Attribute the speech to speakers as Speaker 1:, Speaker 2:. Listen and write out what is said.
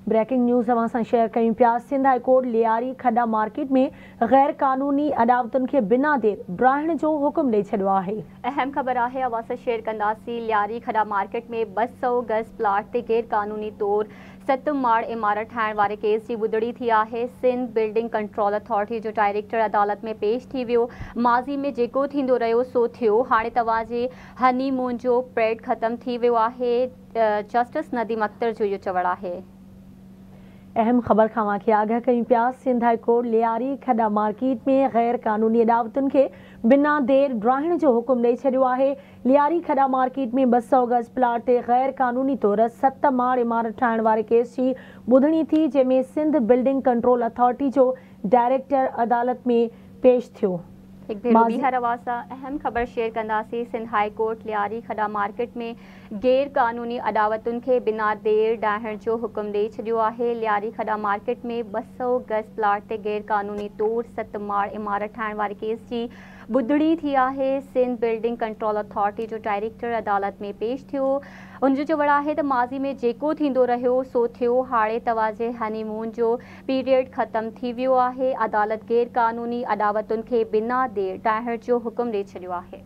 Speaker 1: Breaking news अवां सां share कयूं पिया। सिंध हाई कोर्ट लियारी खड्डा मार्केट में गैर कानूनी अदावतुनि खे बिना देर ड्राइण जो हुक्म ॾेई छॾियो आहे।
Speaker 2: अहम ख़बर आहे, अवां सां शेयर कंदासीं। लियारी खड्डा मार्केट में 200 गज़ प्लाट ते गैर कानूनी तौर 7 माड़ इमारत ठाहिण वारे केस जी ॿुधणी थी आहे। सिंध बिल्डिंग कंट्रोल अथॉरिटी जो डायरेक्टर अदालत में पेश थी वियो। माज़ी में जेको थींदो रहियो सो थियो। हाणे तव्हांजे हनीमून जो पीरियड ख़त्म थी वियो आहे। जस्टिस नदीम अख्तर जो इहो चवणु आहे।
Speaker 1: अहम ख़बर खां वाक़ई आगाह कयूं पिया। सिंध हाई कोर्ट लियारी खड्डा मार्केट में गैर कानूनी अदावतुनि खे बिना देर ड्राइण जो हुक्म ॾेई छॾियो आहे। लियारी खड्डा मार्केट में 200 गज़ प्लाट ते गैर कानूनी तौर 7 माड़ इमारत ठाहिण वारे केस जी ॿुधणी थी, जंहिंमें सिंध बिल्डिंग कंट्रोल अथॉरिटी जो डायरेक्टर अदालत में पेश थियो।
Speaker 2: एक भेरो ॿीहर अवां अहम ख़बर शेयर कंदासीं। सिंध हाई कोर्ट लियारी खड्डा मार्केट में गैर कानूनी अदावतुनि खे बिना देर ॾाहिण जो हुक्म ॾेई छॾियो आहे। लियारी खड्डा मार्केट में 200 गज़ प्लाट ते गैर कानूनी तौर 7 माड़ इमारत ठाहिण वारे केस जी ॿुधणी थी आहे। सिंध बिल्डिंग कंट्रोल अथॉरिटी जो डायरेक्टर अदालत में पेश थियो। उनजो चवणु आहे त माज़ी में जेको थींदो रहियो सो थियो। हाणे तव्हांजे हनीमून जो पीरियड ख़त्म थी वियो आहे। अदालत गैर कानूनी अदावतुनि खे बिना देर ॾाहिण जो हुक्म ॾेई छॾियो आहे।